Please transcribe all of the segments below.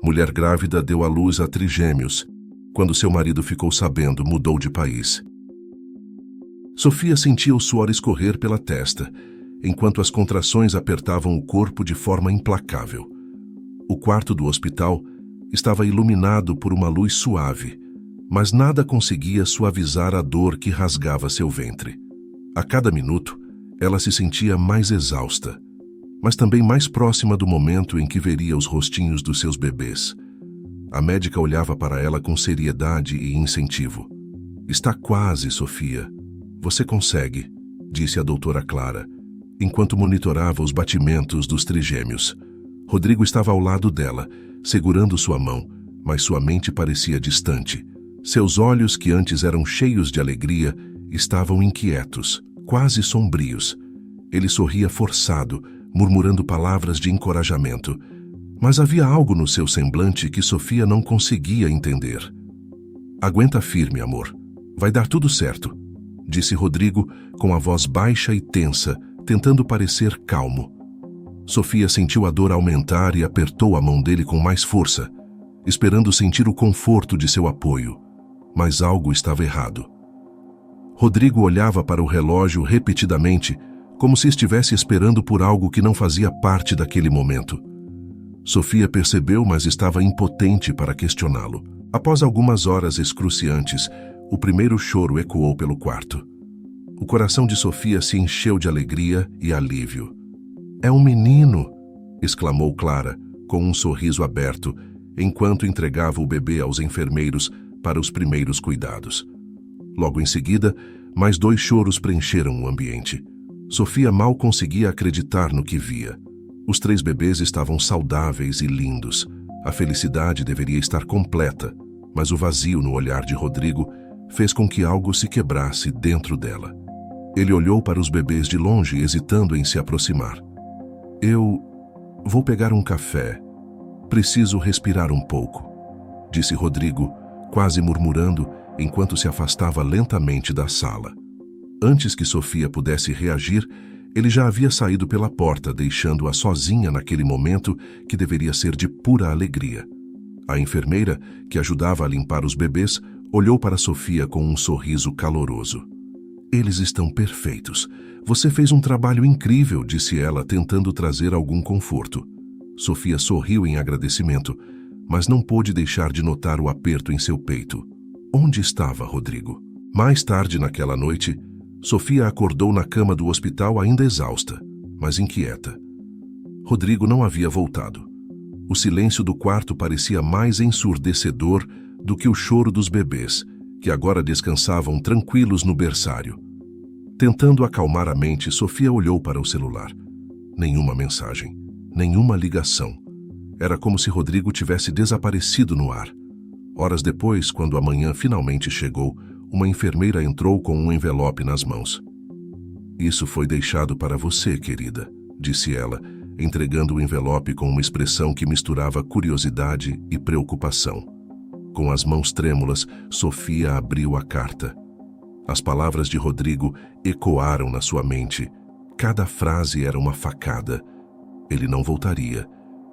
Mulher grávida deu à luz a trigêmeos. Quando seu marido ficou sabendo, mudou de país. Sofia sentia o suor escorrer pela testa, enquanto as contrações apertavam o corpo de forma implacável. O quarto do hospital estava iluminado por uma luz suave, mas nada conseguia suavizar a dor que rasgava seu ventre. A cada minuto, ela se sentia mais exausta, mas também mais próxima do momento em que veria os rostinhos dos seus bebês. A médica olhava para ela com seriedade e incentivo. "Está quase, Sofia. Você consegue", disse a doutora Clara, enquanto monitorava os batimentos dos trigêmeos. Rodrigo estava ao lado dela, segurando sua mão, mas sua mente parecia distante. Seus olhos, que antes eram cheios de alegria, estavam inquietos, quase sombrios. Ele sorria forçado, murmurando palavras de encorajamento, mas havia algo no seu semblante que Sofia não conseguia entender. "Aguenta firme, amor. Vai dar tudo certo", disse Rodrigo com a voz baixa e tensa, tentando parecer calmo. Sofia sentiu a dor aumentar e apertou a mão dele com mais força, esperando sentir o conforto de seu apoio. Mas algo estava errado. Rodrigo olhava para o relógio repetidamente, como se estivesse esperando por algo que não fazia parte daquele momento. Sofia percebeu, mas estava impotente para questioná-lo. Após algumas horas excruciantes, o primeiro choro ecoou pelo quarto. O coração de Sofia se encheu de alegria e alívio. "É um menino!", exclamou Clara, com um sorriso aberto, enquanto entregava o bebê aos enfermeiros para os primeiros cuidados. Logo em seguida, mais 2 choros preencheram o ambiente. Sofia mal conseguia acreditar no que via. Os 3 bebês estavam saudáveis e lindos. A felicidade deveria estar completa, mas o vazio no olhar de Rodrigo fez com que algo se quebrasse dentro dela. Ele olhou para os bebês de longe, hesitando em se aproximar. "Eu vou pegar um café. Preciso respirar um pouco", disse Rodrigo, quase murmurando, enquanto se afastava lentamente da sala. Antes que Sofia pudesse reagir, ele já havia saído pela porta, deixando-a sozinha naquele momento que deveria ser de pura alegria. A enfermeira, que ajudava a limpar os bebês, olhou para Sofia com um sorriso caloroso. "Eles estão perfeitos. Você fez um trabalho incrível", disse ela, tentando trazer algum conforto. Sofia sorriu em agradecimento, mas não pôde deixar de notar o aperto em seu peito. Onde estava Rodrigo? Mais tarde naquela noite, Sofia acordou na cama do hospital ainda exausta, mas inquieta. Rodrigo não havia voltado. O silêncio do quarto parecia mais ensurdecedor do que o choro dos bebês, que agora descansavam tranquilos no berçário. Tentando acalmar a mente, Sofia olhou para o celular. Nenhuma mensagem, nenhuma ligação. Era como se Rodrigo tivesse desaparecido no ar. Horas depois, quando a manhã finalmente chegou, uma enfermeira entrou com um envelope nas mãos. "Isso foi deixado para você, querida", disse ela, entregando o envelope com uma expressão que misturava curiosidade e preocupação. Com as mãos trêmulas, Sofia abriu a carta. As palavras de Rodrigo ecoaram na sua mente. Cada frase era uma facada. Ele não voltaria.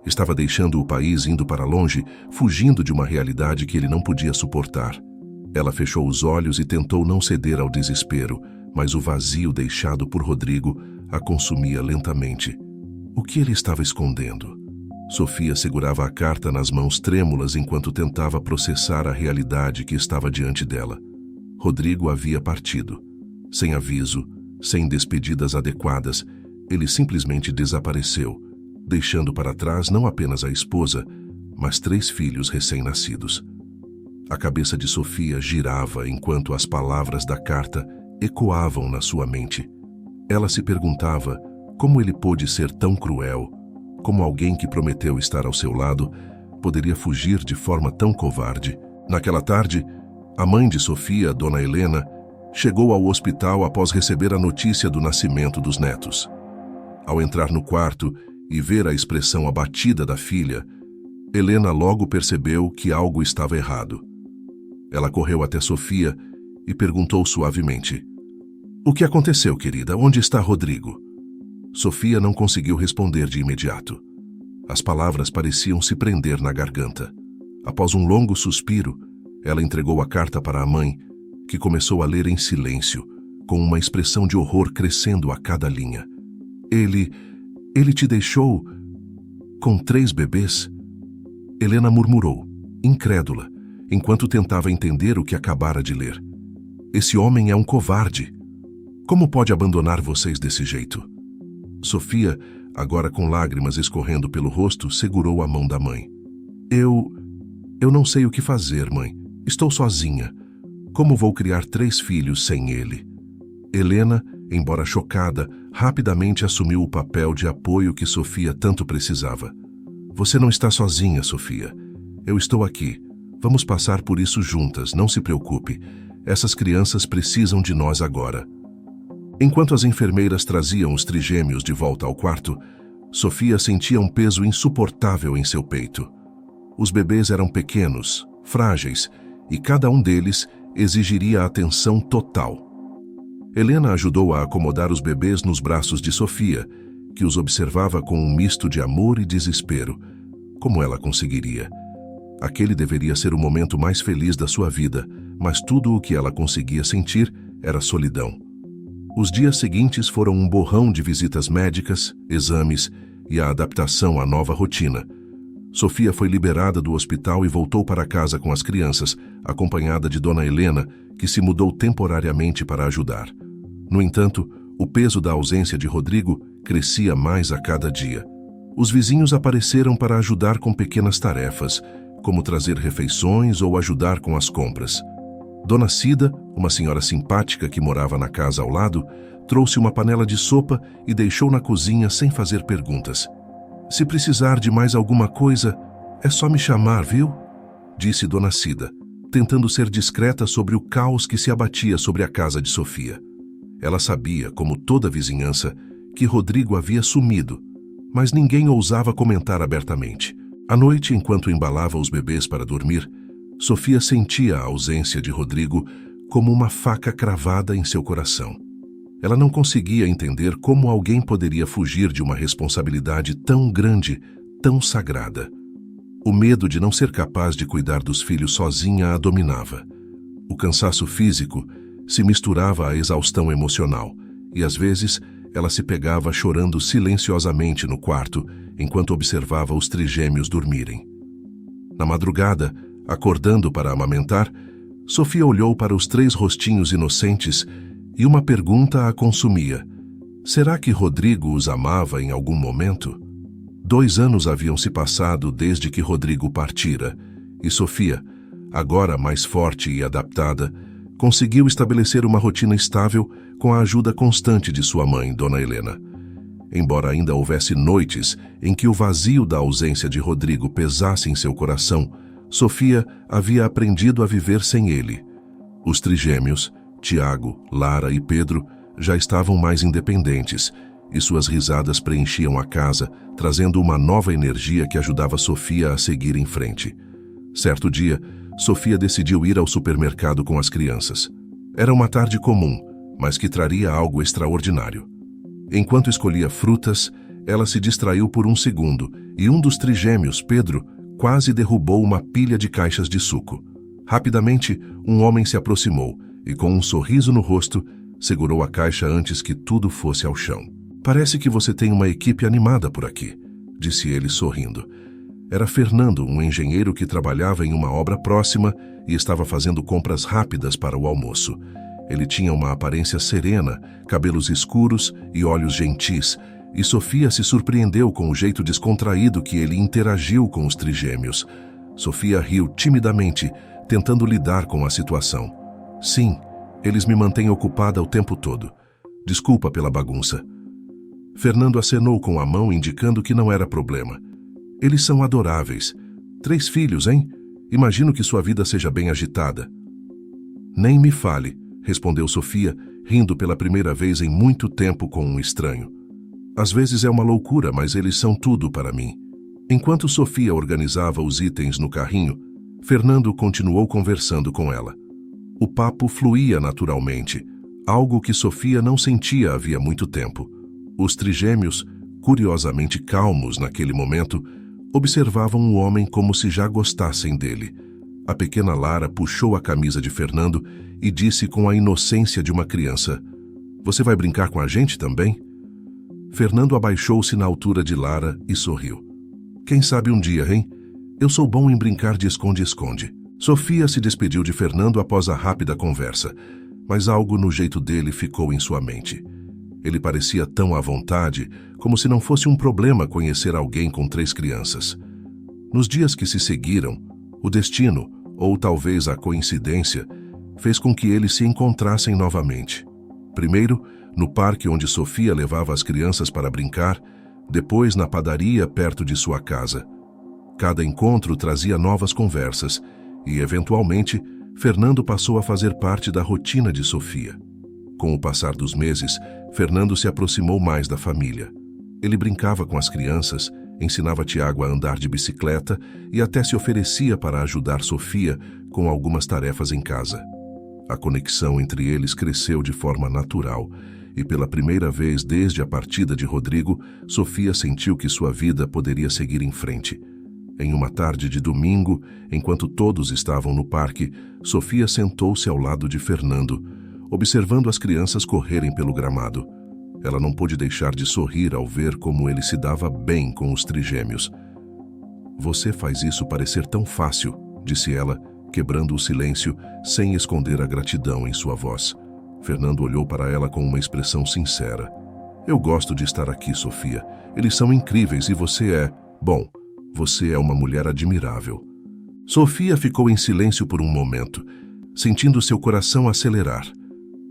Estava deixando o país, indo para longe, fugindo de uma realidade que ele não podia suportar. Ela fechou os olhos e tentou não ceder ao desespero, mas o vazio deixado por Rodrigo a consumia lentamente. O que ele estava escondendo? Sofia segurava a carta nas mãos trêmulas enquanto tentava processar a realidade que estava diante dela. Rodrigo havia partido. Sem aviso, sem despedidas adequadas, ele simplesmente desapareceu, deixando para trás não apenas a esposa, mas 3 filhos recém-nascidos. A cabeça de Sofia girava enquanto as palavras da carta ecoavam na sua mente. Ela se perguntava como ele pôde ser tão cruel, como alguém que prometeu estar ao seu lado poderia fugir de forma tão covarde. Naquela tarde, a mãe de Sofia, Dona Helena, chegou ao hospital após receber a notícia do nascimento dos netos. Ao entrar no quarto e ver a expressão abatida da filha, Helena logo percebeu que algo estava errado. Ela correu até Sofia e perguntou suavemente: "O que aconteceu, querida? Onde está Rodrigo?" Sofia não conseguiu responder de imediato. As palavras pareciam se prender na garganta. Após um longo suspiro, ela entregou a carta para a mãe, que começou a ler em silêncio, com uma expressão de horror crescendo a cada linha. Ele te deixou com 3 bebês? Helena murmurou, incrédula, enquanto tentava entender o que acabara de ler. Esse homem é um covarde. Como pode abandonar vocês desse jeito? Sofia, agora com lágrimas escorrendo pelo rosto, segurou a mão da mãe. Eu não sei o que fazer, mãe. Estou sozinha. Como vou criar 3 filhos sem ele? Helena, embora chocada, rapidamente assumiu o papel de apoio que Sofia tanto precisava. Você não está sozinha, Sofia. Eu estou aqui. Vamos passar por isso juntas, não se preocupe. Essas crianças precisam de nós agora. Enquanto as enfermeiras traziam os trigêmeos de volta ao quarto, Sofia sentia um peso insuportável em seu peito. Os bebês eram pequenos, frágeis, e cada um deles exigiria atenção total. Helena ajudou a acomodar os bebês nos braços de Sofia, que os observava com um misto de amor e desespero. Como ela conseguiria? Aquele deveria ser o momento mais feliz da sua vida, mas tudo o que ela conseguia sentir era solidão. Os dias seguintes foram um borrão de visitas médicas, exames e a adaptação à nova rotina. Sofia foi liberada do hospital e voltou para casa com as crianças, acompanhada de Dona Helena, que se mudou temporariamente para ajudar. No entanto, o peso da ausência de Rodrigo crescia mais a cada dia. Os vizinhos apareceram para ajudar com pequenas tarefas, como trazer refeições ou ajudar com as compras. Dona Cida, uma senhora simpática que morava na casa ao lado, trouxe uma panela de sopa e deixou na cozinha sem fazer perguntas. Se precisar de mais alguma coisa, é só me chamar, viu? Disse Dona Cida, tentando ser discreta sobre o caos que se abatia sobre a casa de Sofia. Ela sabia, como toda a vizinhança, que Rodrigo havia sumido, mas ninguém ousava comentar abertamente. À noite, enquanto embalava os bebês para dormir, Sofia sentia a ausência de Rodrigo como uma faca cravada em seu coração. Ela não conseguia entender como alguém poderia fugir de uma responsabilidade tão grande, tão sagrada. O medo de não ser capaz de cuidar dos filhos sozinha a dominava. O cansaço físico se misturava à exaustão emocional, e às vezes ela se pegava chorando silenciosamente no quarto enquanto observava os trigêmeos dormirem. Na madrugada, acordando para amamentar, Sofia olhou para os 3 rostinhos inocentes e uma pergunta a consumia. Será que Rodrigo os amava em algum momento? 2 anos haviam se passado desde que Rodrigo partira, e Sofia, agora mais forte e adaptada, conseguiu estabelecer uma rotina estável com a ajuda constante de sua mãe, Dona Helena. Embora ainda houvesse noites em que o vazio da ausência de Rodrigo pesasse em seu coração, Sofia havia aprendido a viver sem ele. Os trigêmeos, Tiago, Lara e Pedro, já estavam mais independentes, e suas risadas preenchiam a casa, trazendo uma nova energia que ajudava Sofia a seguir em frente. Certo dia, Sofia decidiu ir ao supermercado com as crianças. Era uma tarde comum, mas que traria algo extraordinário. Enquanto escolhia frutas, ela se distraiu por um segundo, e um dos trigêmeos, Pedro, quase derrubou uma pilha de caixas de suco. Rapidamente, um homem se aproximou e, com um sorriso no rosto, segurou a caixa antes que tudo fosse ao chão. Parece que você tem uma equipe animada por aqui, disse ele sorrindo. Era Fernando, um engenheiro que trabalhava em uma obra próxima e estava fazendo compras rápidas para o almoço. Ele tinha uma aparência serena, cabelos escuros e olhos gentis, e Sofia se surpreendeu com o jeito descontraído que ele interagiu com os trigêmeos. Sofia riu timidamente, tentando lidar com a situação. Sim, eles me mantêm ocupada o tempo todo. Desculpa pela bagunça. Fernando acenou com a mão, indicando que não era problema. Eles são adoráveis. 3 filhos, hein? Imagino que sua vida seja bem agitada. Nem me fale, respondeu Sofia, rindo pela primeira vez em muito tempo com um estranho. Às vezes é uma loucura, mas eles são tudo para mim. Enquanto Sofia organizava os itens no carrinho, Fernando continuou conversando com ela. O papo fluía naturalmente, algo que Sofia não sentia havia muito tempo. Os trigêmeos, curiosamente calmos naquele momento, observavam o homem como se já gostassem dele. A pequena Lara puxou a camisa de Fernando e disse com a inocência de uma criança: "Você vai brincar com a gente também?" Fernando abaixou-se na altura de Lara e sorriu. "Quem sabe um dia, hein? Eu sou bom em brincar de esconde-esconde." Sofia se despediu de Fernando após a rápida conversa, mas algo no jeito dele ficou em sua mente. Ele parecia tão à vontade, como se não fosse um problema conhecer alguém com 3 crianças. Nos dias que se seguiram, o destino, ou talvez a coincidência, fez com que eles se encontrassem novamente. Primeiro, no parque onde Sofia levava as crianças para brincar, depois na padaria perto de sua casa. Cada encontro trazia novas conversas e, eventualmente, Fernando passou a fazer parte da rotina de Sofia. Com o passar dos meses, Fernando se aproximou mais da família. Ele brincava com as crianças, ensinava Tiago a andar de bicicleta e até se oferecia para ajudar Sofia com algumas tarefas em casa. A conexão entre eles cresceu de forma natural e, pela primeira vez desde a partida de Rodrigo, Sofia sentiu que sua vida poderia seguir em frente. Em uma tarde de domingo, enquanto todos estavam no parque, Sofia sentou-se ao lado de Fernando, observando as crianças correrem pelo gramado. Ela não pôde deixar de sorrir ao ver como ele se dava bem com os trigêmeos. "Você faz isso parecer tão fácil", disse ela, quebrando o silêncio, sem esconder a gratidão em sua voz. Fernando olhou para ela com uma expressão sincera. "Eu gosto de estar aqui, Sofia. Eles são incríveis e bom, você é uma mulher admirável." Sofia ficou em silêncio por um momento, sentindo seu coração acelerar.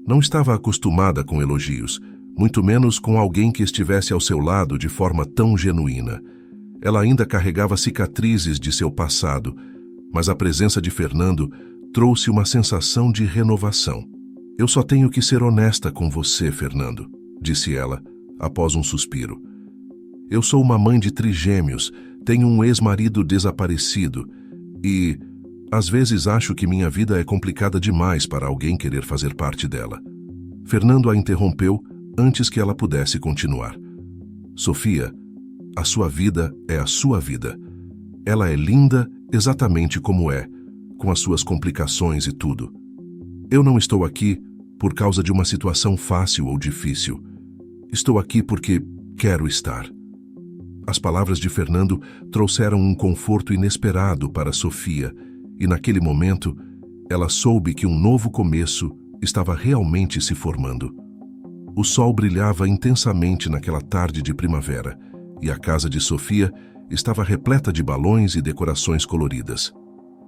Não estava acostumada com elogios, muito menos com alguém que estivesse ao seu lado de forma tão genuína. Ela ainda carregava cicatrizes de seu passado, mas a presença de Fernando trouxe uma sensação de renovação. "Eu só tenho que ser honesta com você, Fernando", disse ela, após um suspiro. "Eu sou uma mãe de trigêmeos, tenho um ex-marido desaparecido e, às vezes, acho que minha vida é complicada demais para alguém querer fazer parte dela." Fernando a interrompeu antes que ela pudesse continuar. "Sofia, a sua vida é a sua vida. Ela é linda exatamente como é, com as suas complicações e tudo. Eu não estou aqui por causa de uma situação fácil ou difícil. Estou aqui porque quero estar." As palavras de Fernando trouxeram um conforto inesperado para Sofia, e naquele momento, ela soube que um novo começo estava realmente se formando. O sol brilhava intensamente naquela tarde de primavera, e a casa de Sofia estava repleta de balões e decorações coloridas.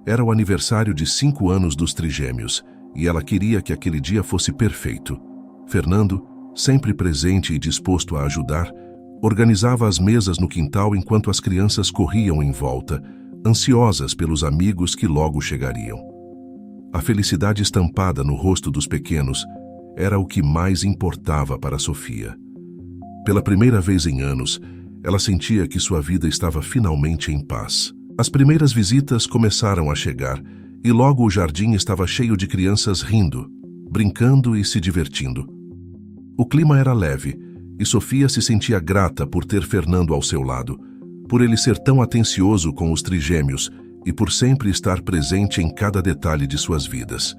Era o aniversário de 5 anos dos trigêmeos, e ela queria que aquele dia fosse perfeito. Fernando, sempre presente e disposto a ajudar, organizava as mesas no quintal enquanto as crianças corriam em volta, ansiosas pelos amigos que logo chegariam. A felicidade estampada no rosto dos pequenos era o que mais importava para Sofia. Pela primeira vez em anos, ela sentia que sua vida estava finalmente em paz. As primeiras visitas começaram a chegar e logo o jardim estava cheio de crianças rindo, brincando e se divertindo. O clima era leve e Sofia se sentia grata por ter Fernando ao seu lado, por ele ser tão atencioso com os trigêmeos e por sempre estar presente em cada detalhe de suas vidas.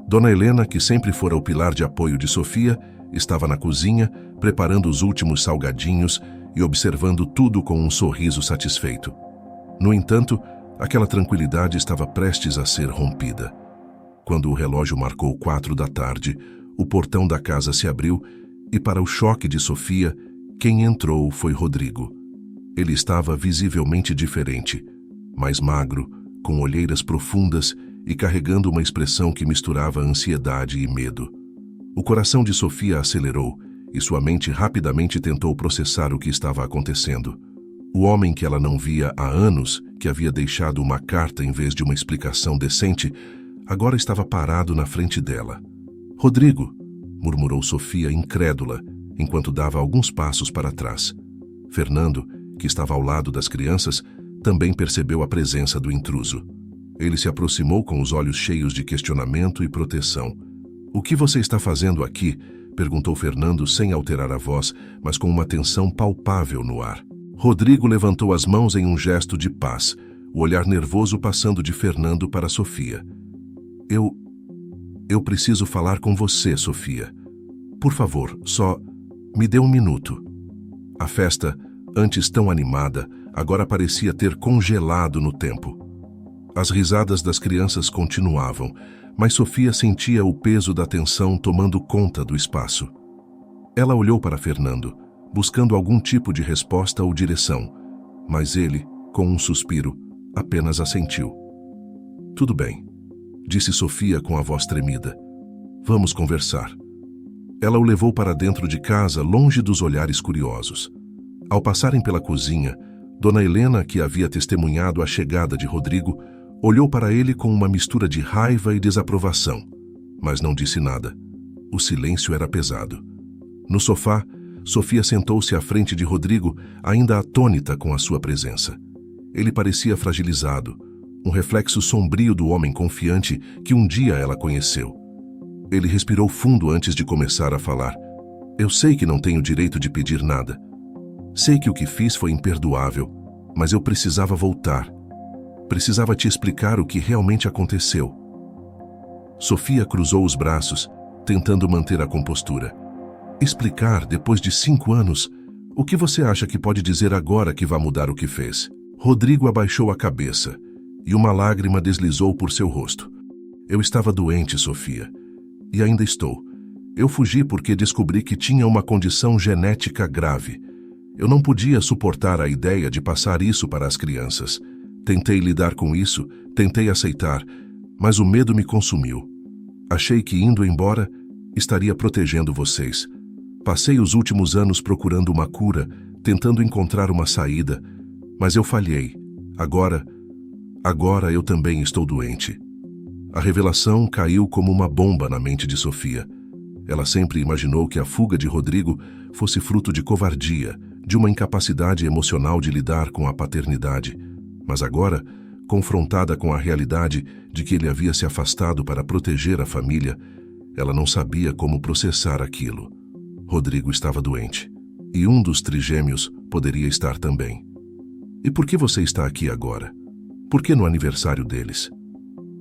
Dona Helena, que sempre fora o pilar de apoio de Sofia, estava na cozinha, preparando os últimos salgadinhos e observando tudo com um sorriso satisfeito. No entanto, aquela tranquilidade estava prestes a ser rompida. Quando o relógio marcou 4 da tarde, o portão da casa se abriu e, para o choque de Sofia, quem entrou foi Rodrigo. Ele estava visivelmente diferente, mais magro, com olheiras profundas e carregando uma expressão que misturava ansiedade e medo. O coração de Sofia acelerou e sua mente rapidamente tentou processar o que estava acontecendo. O homem que ela não via há anos, que havia deixado uma carta em vez de uma explicação decente, agora estava parado na frente dela. "Rodrigo", murmurou Sofia incrédula, enquanto dava alguns passos para trás. Fernando, que estava ao lado das crianças, também percebeu a presença do intruso. Ele se aproximou com os olhos cheios de questionamento e proteção. "O que você está fazendo aqui?", perguntou Fernando sem alterar a voz, mas com uma tensão palpável no ar. Rodrigo levantou as mãos em um gesto de paz, o olhar nervoso passando de Fernando para Sofia. Eu preciso falar com você, Sofia. Por favor, só me dê um minuto. A festa, antes tão animada, agora parecia ter congelado no tempo. As risadas das crianças continuavam, mas Sofia sentia o peso da tensão tomando conta do espaço. Ela olhou para Fernando, buscando algum tipo de resposta ou direção, mas ele, com um suspiro, apenas assentiu. Tudo bem, disse Sofia com a voz tremida. Vamos conversar. Ela o levou para dentro de casa, longe dos olhares curiosos. Ao passarem pela cozinha, Dona Helena, que havia testemunhado a chegada de Rodrigo, olhou para ele com uma mistura de raiva e desaprovação, mas não disse nada. O silêncio era pesado. No sofá, Sofia sentou-se à frente de Rodrigo, ainda atônita com a sua presença. Ele parecia fragilizado, um reflexo sombrio do homem confiante que um dia ela conheceu. Ele respirou fundo antes de começar a falar. Eu sei que não tenho direito de pedir nada. Sei que o que fiz foi imperdoável, mas eu precisava voltar. Precisava te explicar o que realmente aconteceu. Sofia cruzou os braços, tentando manter a compostura. Explicar depois de 5 anos? O que você acha que pode dizer agora que vai mudar o que fez? Rodrigo abaixou a cabeça, e uma lágrima deslizou por seu rosto. Eu estava doente, Sofia. E ainda estou. Eu fugi porque descobri que tinha uma condição genética grave. Eu não podia suportar a ideia de passar isso para as crianças. Tentei lidar com isso, tentei aceitar, mas o medo me consumiu. Achei que indo embora, estaria protegendo vocês. Passei os últimos anos procurando uma cura, tentando encontrar uma saída, mas eu falhei. Agora eu também estou doente. A revelação caiu como uma bomba na mente de Sofia. Ela sempre imaginou que a fuga de Rodrigo fosse fruto de covardia, de uma incapacidade emocional de lidar com a paternidade. Mas agora, confrontada com a realidade de que ele havia se afastado para proteger a família, ela não sabia como processar aquilo. Rodrigo estava doente, e um dos trigêmeos poderia estar também. E por que você está aqui agora? Por que no aniversário deles?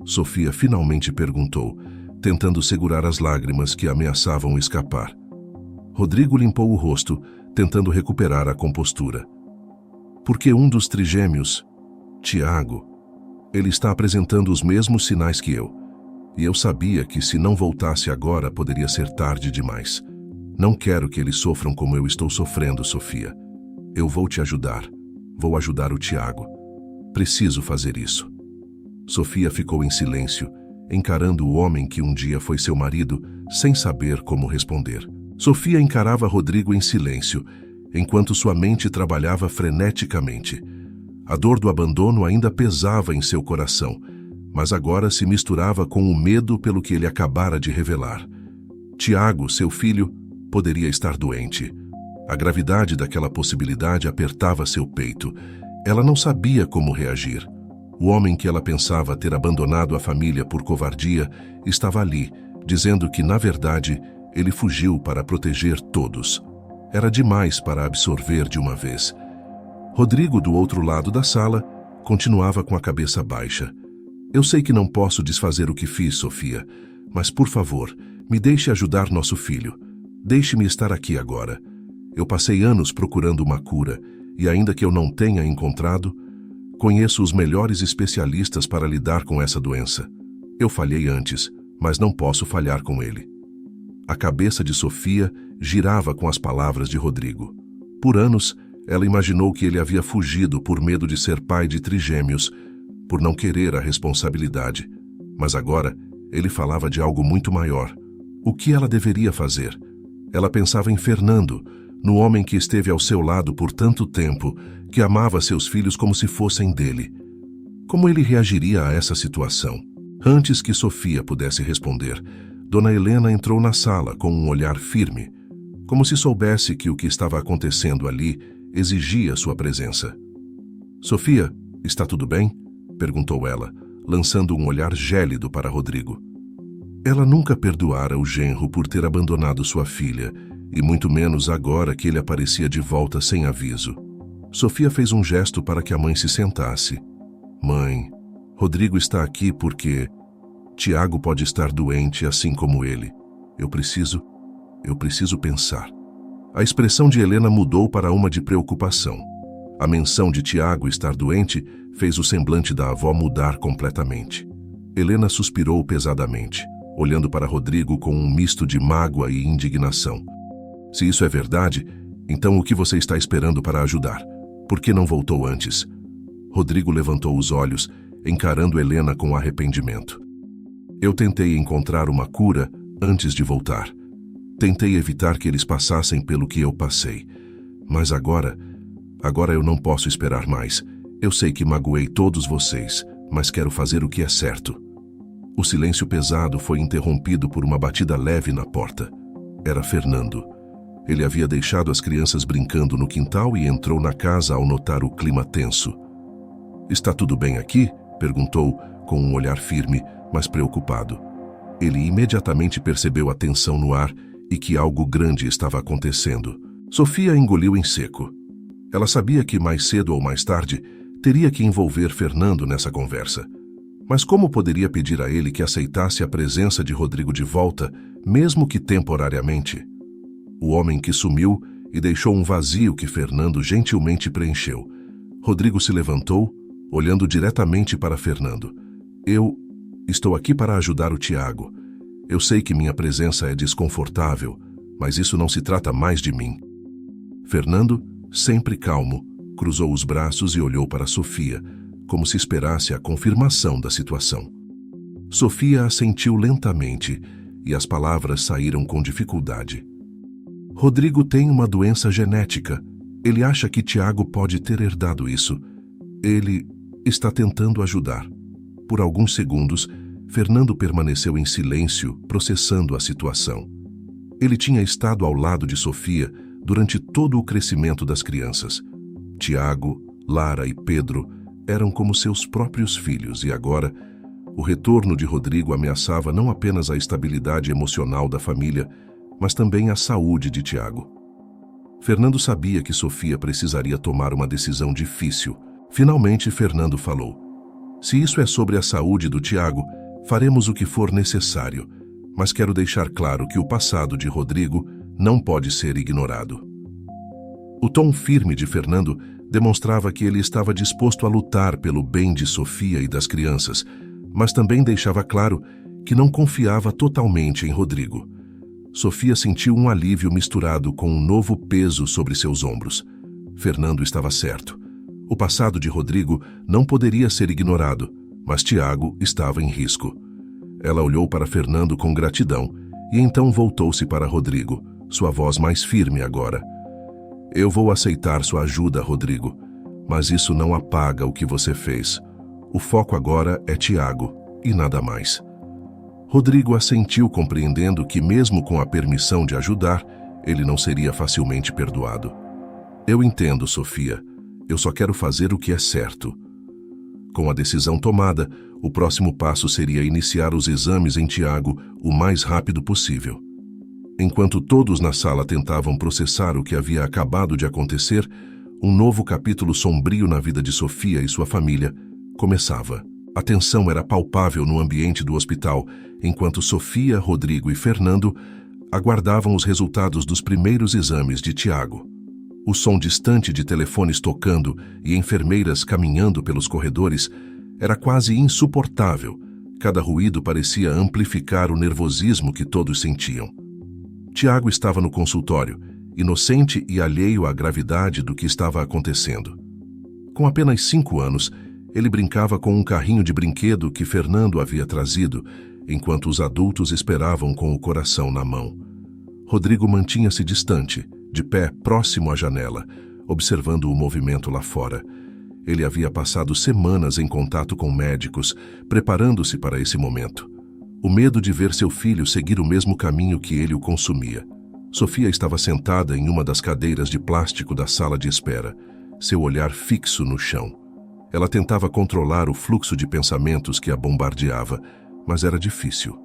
Sofia finalmente perguntou, tentando segurar as lágrimas que ameaçavam escapar. Rodrigo limpou o rosto, tentando recuperar a compostura. Porque um dos trigêmeos, Tiago, ele está apresentando os mesmos sinais que eu. E eu sabia que se não voltasse agora poderia ser tarde demais. Não quero que eles sofram como eu estou sofrendo, Sofia. Eu vou te ajudar. Vou ajudar o Tiago. Preciso fazer isso. Sofia ficou em silêncio, encarando o homem que um dia foi seu marido, sem saber como responder. Sofia encarava Rodrigo em silêncio, enquanto sua mente trabalhava freneticamente. A dor do abandono ainda pesava em seu coração, mas agora se misturava com o medo pelo que ele acabara de revelar. Tiago, seu filho, poderia estar doente. A gravidade daquela possibilidade apertava seu peito. Ela não sabia como reagir. O homem que ela pensava ter abandonado a família por covardia estava ali, dizendo que, na verdade, ele fugiu para proteger todos. Era demais para absorver de uma vez. Rodrigo, do outro lado da sala, continuava com a cabeça baixa. Eu sei que não posso desfazer o que fiz, Sofia, mas, por favor, me deixe ajudar nosso filho. Deixe-me estar aqui agora. Eu passei anos procurando uma cura, e ainda que eu não tenha encontrado, conheço os melhores especialistas para lidar com essa doença. Eu falhei antes, mas não posso falhar com ele. A cabeça de Sofia girava com as palavras de Rodrigo. Por anos, ela imaginou que ele havia fugido por medo de ser pai de trigêmeos, por não querer a responsabilidade. Mas agora, ele falava de algo muito maior. O que ela deveria fazer? Ela pensava em Fernando, no homem que esteve ao seu lado por tanto tempo, que amava seus filhos como se fossem dele. Como ele reagiria a essa situação? Antes que Sofia pudesse responder, Dona Helena entrou na sala com um olhar firme, como se soubesse que o que estava acontecendo ali exigia sua presença. Sofia, está tudo bem? Perguntou ela, lançando um olhar gélido para Rodrigo. Ela nunca perdoara o genro por ter abandonado sua filha, e muito menos agora que ele aparecia de volta sem aviso. Sofia fez um gesto para que a mãe se sentasse. Mãe, Rodrigo está aqui porque Tiago pode estar doente assim como ele. Eu preciso pensar. A expressão de Helena mudou para uma de preocupação. A menção de Tiago estar doente fez o semblante da avó mudar completamente. Helena suspirou pesadamente, olhando para Rodrigo com um misto de mágoa e indignação. Se isso é verdade, então o que você está esperando para ajudar? Por que não voltou antes? Rodrigo levantou os olhos, encarando Helena com arrependimento. Eu tentei encontrar uma cura antes de voltar. Tentei evitar que eles passassem pelo que eu passei. Mas agora eu não posso esperar mais. Eu sei que magoei todos vocês, mas quero fazer o que é certo. O silêncio pesado foi interrompido por uma batida leve na porta. Era Fernando. Ele havia deixado as crianças brincando no quintal e entrou na casa ao notar o clima tenso. "Está tudo bem aqui?" perguntou, com um olhar firme, mas preocupado. Ele imediatamente percebeu a tensão no ar e que algo grande estava acontecendo. Sofia engoliu em seco. Ela sabia que mais cedo ou mais tarde teria que envolver Fernando nessa conversa. Mas como poderia pedir a ele que aceitasse a presença de Rodrigo de volta, mesmo que temporariamente? O homem que sumiu e deixou um vazio que Fernando gentilmente preencheu. Rodrigo se levantou, olhando diretamente para Fernando. "Eu estou aqui para ajudar o Tiago. Eu sei que minha presença é desconfortável, mas isso não se trata mais de mim." Fernando, sempre calmo, cruzou os braços e olhou para Sofia, como se esperasse a confirmação da situação. Sofia assentiu lentamente e as palavras saíram com dificuldade. "Rodrigo tem uma doença genética. Ele acha que Tiago pode ter herdado isso. Ele está tentando ajudar." Por alguns segundos, Fernando permaneceu em silêncio, processando a situação. Ele tinha estado ao lado de Sofia durante todo o crescimento das crianças. Tiago, Lara e Pedro eram como seus próprios filhos e agora o retorno de Rodrigo ameaçava não apenas a estabilidade emocional da família, mas também a saúde de Tiago. Fernando sabia que Sofia precisaria tomar uma decisão difícil. Finalmente, Fernando falou: "Se isso é sobre a saúde do Tiago, faremos o que for necessário, mas quero deixar claro que o passado de Rodrigo não pode ser ignorado." O tom firme de Fernando demonstrava que ele estava disposto a lutar pelo bem de Sofia e das crianças, mas também deixava claro que não confiava totalmente em Rodrigo. Sofia sentiu um alívio misturado com um novo peso sobre seus ombros. Fernando estava certo. O passado de Rodrigo não poderia ser ignorado, mas Tiago estava em risco. Ela olhou para Fernando com gratidão e então voltou-se para Rodrigo, sua voz mais firme agora. "Eu vou aceitar sua ajuda, Rodrigo, mas isso não apaga o que você fez. O foco agora é Tiago e nada mais." Rodrigo assentiu, compreendendo que mesmo com a permissão de ajudar, ele não seria facilmente perdoado. "Eu entendo, Sofia. Eu só quero fazer o que é certo." Com a decisão tomada, o próximo passo seria iniciar os exames em Tiago o mais rápido possível. Enquanto todos na sala tentavam processar o que havia acabado de acontecer, um novo capítulo sombrio na vida de Sofia e sua família começava. A tensão era palpável no ambiente do hospital, enquanto Sofia, Rodrigo e Fernando aguardavam os resultados dos primeiros exames de Tiago. O som distante de telefones tocando e enfermeiras caminhando pelos corredores era quase insuportável. Cada ruído parecia amplificar o nervosismo que todos sentiam. Tiago estava no consultório, inocente e alheio à gravidade do que estava acontecendo. Com apenas 5 anos, ele brincava com um carrinho de brinquedo que Fernando havia trazido, enquanto os adultos esperavam com o coração na mão. Rodrigo mantinha-se distante, de pé próximo à janela, observando o movimento lá fora. Ele havia passado semanas em contato com médicos, preparando-se para esse momento. O medo de ver seu filho seguir o mesmo caminho que ele o consumia. Sofia estava sentada em uma das cadeiras de plástico da sala de espera, seu olhar fixo no chão. Ela tentava controlar o fluxo de pensamentos que a bombardeava, mas era difícil.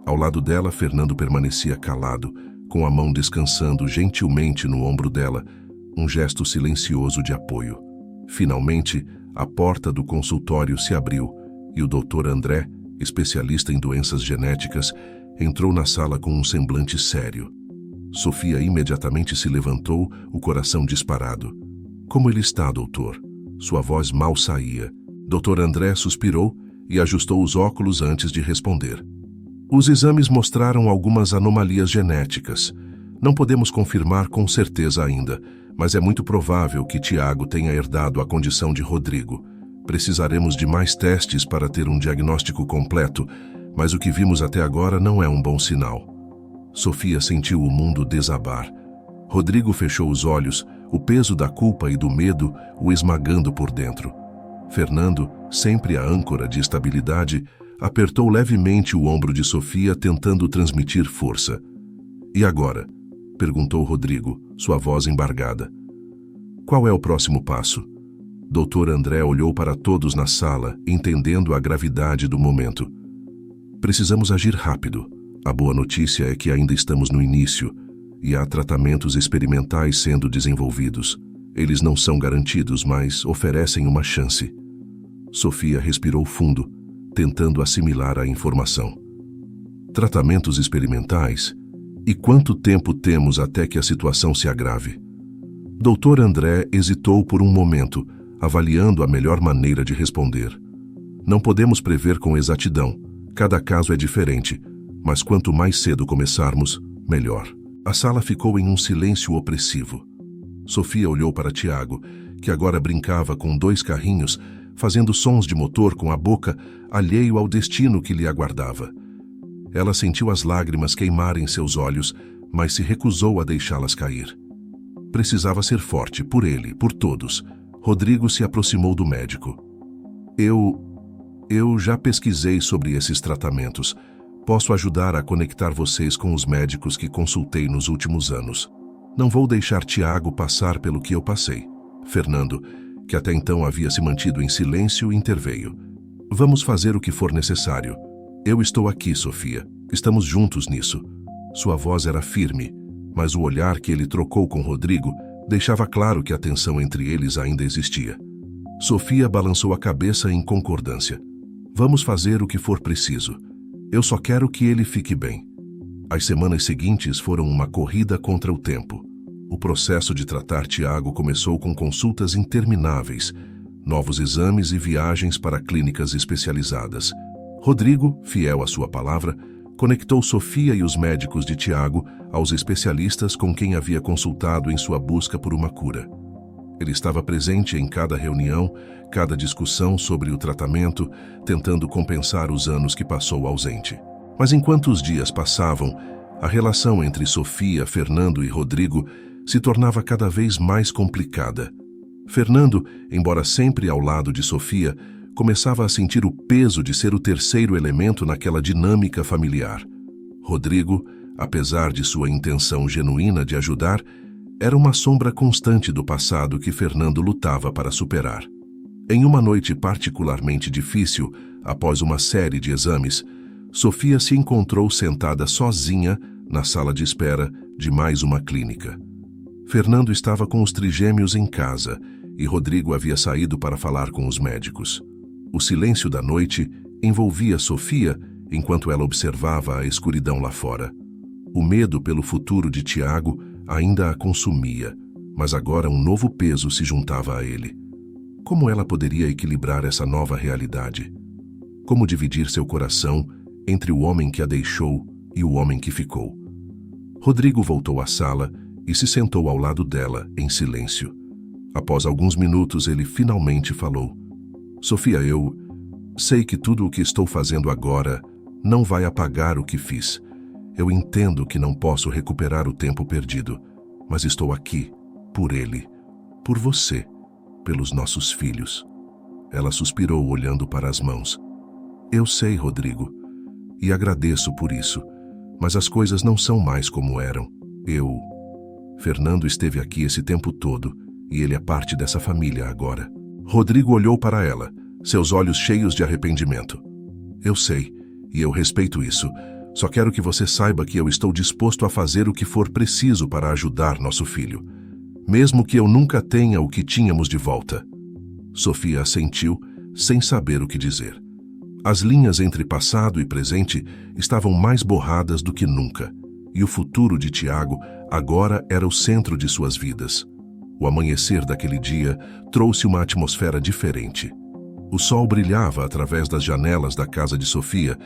Ao lado dela, Fernando permanecia calado, com a mão descansando gentilmente no ombro dela, um gesto silencioso de apoio. Finalmente, a porta do consultório se abriu e o Dr. André, especialista em doenças genéticas, entrou na sala com um semblante sério. Sofia imediatamente se levantou, o coração disparado. Como ele está, doutor? Sua voz mal saía. Dr. André suspirou e ajustou os óculos antes de responder. Os exames mostraram algumas anomalias genéticas. Não podemos confirmar com certeza ainda, mas é muito provável que Tiago tenha herdado a condição de Rodrigo. Precisaremos de mais testes para ter um diagnóstico completo, mas o que vimos até agora não é um bom sinal. Sofia sentiu o mundo desabar. Rodrigo fechou os olhos, o peso da culpa e do medo o esmagando por dentro. Fernando, sempre a âncora de estabilidade, apertou levemente o ombro de Sofia, tentando transmitir força. E agora? Perguntou Rodrigo, sua voz embargada. Qual é o próximo passo? Dr. André olhou para todos na sala, entendendo a gravidade do momento. Precisamos agir rápido. A boa notícia é que ainda estamos no início e há tratamentos experimentais sendo desenvolvidos. Eles não são garantidos, mas oferecem uma chance. Sofia respirou fundo, tentando assimilar a informação. Tratamentos experimentais? E quanto tempo temos até que a situação se agrave? Dr. André hesitou por um momento, avaliando a melhor maneira de responder. Não podemos prever com exatidão. Cada caso é diferente, mas quanto mais cedo começarmos, melhor. A sala ficou em um silêncio opressivo. Sofia olhou para Tiago, que agora brincava com 2 carrinhos, fazendo sons de motor com a boca, alheio ao destino que lhe aguardava. Ela sentiu as lágrimas queimarem seus olhos, mas se recusou a deixá-las cair. Precisava ser forte, por ele, por todos. Rodrigo se aproximou do médico. Eu já pesquisei sobre esses tratamentos. Posso ajudar a conectar vocês com os médicos que consultei nos últimos anos. Não vou deixar Tiago passar pelo que eu passei. Fernando, que até então havia se mantido em silêncio, interveio. Vamos fazer o que for necessário. Eu estou aqui, Sofia. Estamos juntos nisso. Sua voz era firme, mas o olhar que ele trocou com Rodrigo deixava claro que a tensão entre eles ainda existia. Sofia balançou a cabeça em concordância. Vamos fazer o que for preciso. Eu só quero que ele fique bem. As semanas seguintes foram uma corrida contra o tempo. O processo de tratar Tiago começou com consultas intermináveis, novos exames e viagens para clínicas especializadas. Rodrigo, fiel à sua palavra, conectou Sofia e os médicos de Tiago aos especialistas com quem havia consultado em sua busca por uma cura. Ele estava presente em cada reunião, cada discussão sobre o tratamento, tentando compensar os anos que passou ausente. Mas enquanto os dias passavam, a relação entre Sofia, Fernando e Rodrigo se tornava cada vez mais complicada. Fernando, embora sempre ao lado de Sofia, começava a sentir o peso de ser o terceiro elemento naquela dinâmica familiar. Rodrigo, apesar de sua intenção genuína de ajudar, era uma sombra constante do passado que Fernando lutava para superar. Em uma noite particularmente difícil, após uma série de exames, Sofia se encontrou sentada sozinha na sala de espera de mais uma clínica. Fernando estava com os trigêmeos em casa e Rodrigo havia saído para falar com os médicos. O silêncio da noite envolvia Sofia enquanto ela observava a escuridão lá fora. O medo pelo futuro de Tiago ainda a consumia, mas agora um novo peso se juntava a ele. Como ela poderia equilibrar essa nova realidade? Como dividir seu coração entre o homem que a deixou e o homem que ficou? Rodrigo voltou à sala e se sentou ao lado dela, em silêncio. Após alguns minutos, ele finalmente falou. Sofia, eu sei que tudo o que estou fazendo agora não vai apagar o que fiz. Eu entendo que não posso recuperar o tempo perdido, mas estou aqui, por ele, por você, pelos nossos filhos. Ela suspirou olhando para as mãos. Eu sei, Rodrigo, e agradeço por isso, mas as coisas não são mais como eram. Fernando esteve aqui esse tempo todo, e ele é parte dessa família agora. Rodrigo olhou para ela, seus olhos cheios de arrependimento. Eu sei, e eu respeito isso. Só quero que você saiba que eu estou disposto a fazer o que for preciso para ajudar nosso filho. Mesmo que eu nunca tenha o que tínhamos de volta. Sofia assentiu, sem saber o que dizer. As linhas entre passado e presente estavam mais borradas do que nunca, e o futuro de Tiago agora era o centro de suas vidas. O amanhecer daquele dia trouxe uma atmosfera diferente. O sol brilhava através das janelas da casa de Sofia,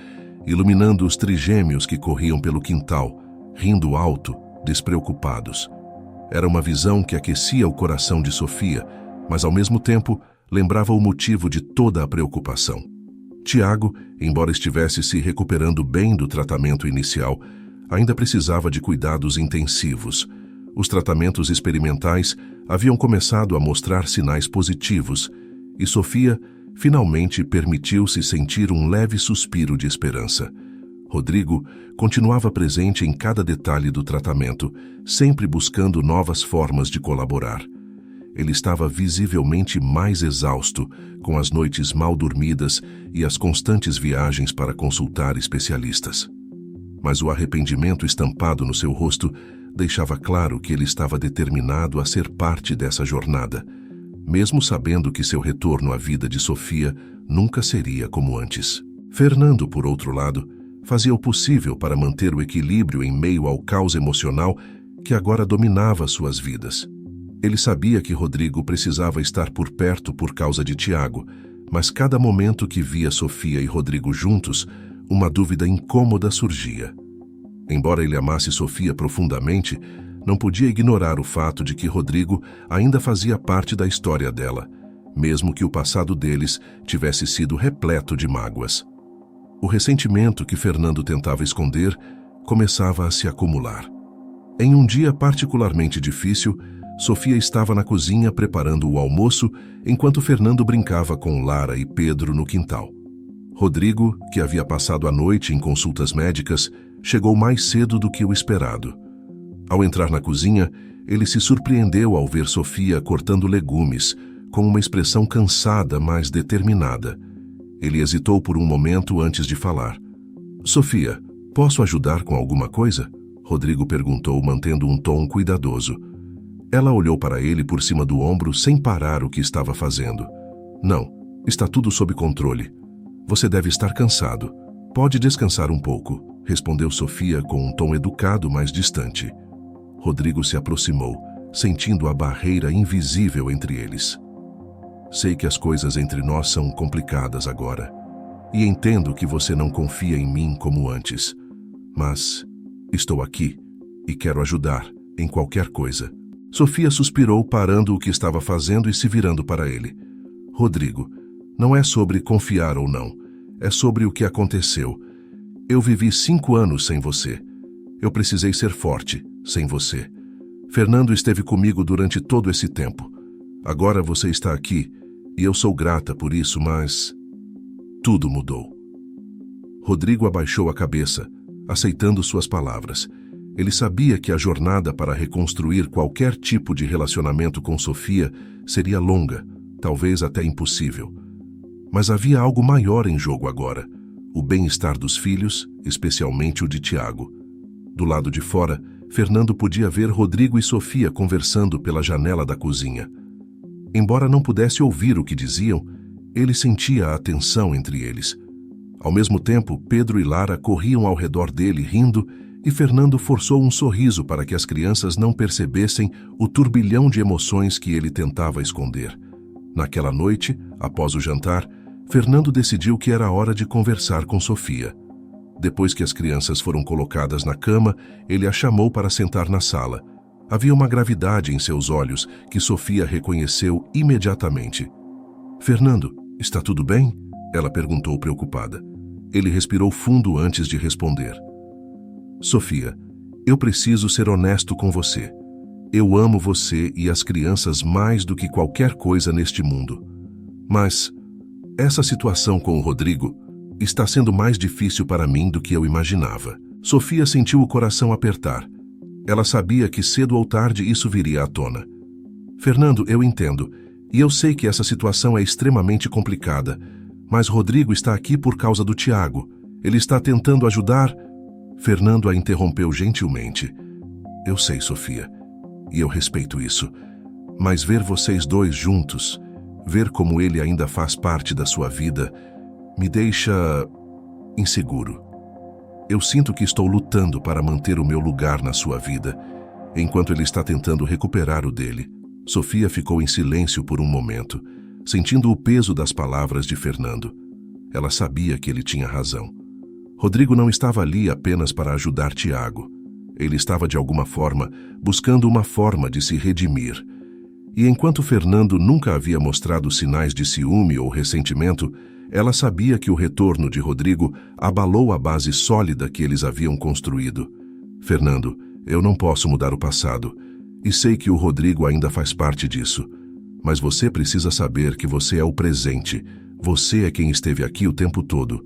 iluminando os trigêmeos que corriam pelo quintal, rindo alto, despreocupados. Era uma visão que aquecia o coração de Sofia, mas ao mesmo tempo lembrava o motivo de toda a preocupação. Tiago, embora estivesse se recuperando bem do tratamento inicial, ainda precisava de cuidados intensivos. Os tratamentos experimentais haviam começado a mostrar sinais positivos, e Sofia finalmente permitiu-se sentir um leve suspiro de esperança. Rodrigo continuava presente em cada detalhe do tratamento, sempre buscando novas formas de colaborar. Ele estava visivelmente mais exausto, com as noites mal dormidas e as constantes viagens para consultar especialistas. Mas o arrependimento estampado no seu rosto deixava claro que ele estava determinado a ser parte dessa jornada, mesmo sabendo que seu retorno à vida de Sofia nunca seria como antes. Fernando, por outro lado, fazia o possível para manter o equilíbrio em meio ao caos emocional que agora dominava suas vidas. Ele sabia que Rodrigo precisava estar por perto por causa de Tiago, mas cada momento que via Sofia e Rodrigo juntos, uma dúvida incômoda surgia. Embora ele amasse Sofia profundamente, não podia ignorar o fato de que Rodrigo ainda fazia parte da história dela, mesmo que o passado deles tivesse sido repleto de mágoas. O ressentimento que Fernando tentava esconder começava a se acumular. Em um dia particularmente difícil, Sofia estava na cozinha preparando o almoço enquanto Fernando brincava com Lara e Pedro no quintal. Rodrigo, que havia passado a noite em consultas médicas, chegou mais cedo do que o esperado. Ao entrar na cozinha, ele se surpreendeu ao ver Sofia cortando legumes, com uma expressão cansada, mas determinada. Ele hesitou por um momento antes de falar. "Sofia, posso ajudar com alguma coisa?" Rodrigo perguntou, mantendo um tom cuidadoso. Ela olhou para ele por cima do ombro sem parar o que estava fazendo. "Não, está tudo sob controle. Você deve estar cansado. Pode descansar um pouco", respondeu Sofia com um tom educado, mas distante. Rodrigo se aproximou, sentindo a barreira invisível entre eles. "Sei que as coisas entre nós são complicadas agora, e entendo que você não confia em mim como antes, mas estou aqui e quero ajudar em qualquer coisa." Sofia suspirou, parando o que estava fazendo e se virando para ele. "Rodrigo, não é sobre confiar ou não, é sobre o que aconteceu. Eu vivi 5 anos sem você. Eu precisei ser forte sem você. Fernando esteve comigo durante todo esse tempo. Agora você está aqui e eu sou grata por isso, mas tudo mudou." Rodrigo abaixou a cabeça, aceitando suas palavras. Ele sabia que a jornada para reconstruir qualquer tipo de relacionamento com Sofia seria longa, talvez até impossível. Mas havia algo maior em jogo agora: o bem-estar dos filhos, especialmente o de Tiago. Do lado de fora, Fernando podia ver Rodrigo e Sofia conversando pela janela da cozinha. Embora não pudesse ouvir o que diziam, ele sentia a tensão entre eles. Ao mesmo tempo, Pedro e Lara corriam ao redor dele rindo, e Fernando forçou um sorriso para que as crianças não percebessem o turbilhão de emoções que ele tentava esconder. Naquela noite, após o jantar, Fernando decidiu que era hora de conversar com Sofia. Depois que as crianças foram colocadas na cama, ele a chamou para sentar na sala. Havia uma gravidade em seus olhos que Sofia reconheceu imediatamente. "Fernando, está tudo bem?" ela perguntou preocupada. Ele respirou fundo antes de responder. "Sofia, eu preciso ser honesto com você. Eu amo você e as crianças mais do que qualquer coisa neste mundo. Mas essa situação com o Rodrigo está sendo mais difícil para mim do que eu imaginava." Sofia sentiu o coração apertar. Ela sabia que cedo ou tarde isso viria à tona. "Fernando, eu entendo, e eu sei que essa situação é extremamente complicada, mas Rodrigo está aqui por causa do Tiago. Ele está tentando ajudar." Fernando a interrompeu gentilmente. "Eu sei, Sofia, e eu respeito isso, Mas ver vocês dois juntos, ver como ele ainda faz parte da sua vida, me deixa inseguro. Eu sinto que estou lutando para manter o meu lugar na sua vida, enquanto ele está tentando recuperar o dele. Sofia ficou em silêncio por um momento, sentindo o peso das palavras de Fernando. Ela sabia que ele tinha razão. Rodrigo não estava ali apenas para ajudar Tiago. Ele estava, de alguma forma, buscando uma forma de se redimir. E enquanto Fernando nunca havia mostrado sinais de ciúme ou ressentimento, ela sabia que o retorno de Rodrigo abalou a base sólida que eles haviam construído. Fernando, eu não posso mudar o passado, e sei que o Rodrigo ainda faz parte disso. Mas você precisa saber que você é o presente. Você é quem esteve aqui o tempo todo.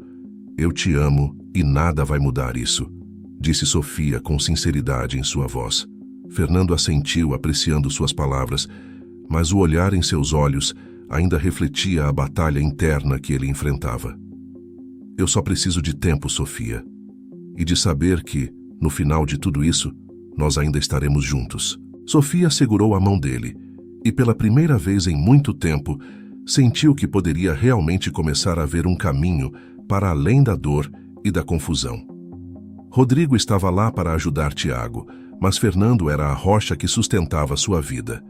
Eu te amo e nada vai mudar isso, disse Sofia com sinceridade em sua voz. Fernando assentiu, apreciando suas palavras, mas o olhar em seus olhos ainda refletia a batalha interna que ele enfrentava. Eu só preciso de tempo, Sofia, e de saber que, no final de tudo isso, nós ainda estaremos juntos. Sofia segurou a mão dele, e pela primeira vez em muito tempo, sentiu que poderia realmente começar a ver um caminho para além da dor e da confusão. Rodrigo estava lá para ajudar Tiago, mas Fernando era a rocha que sustentava sua vida.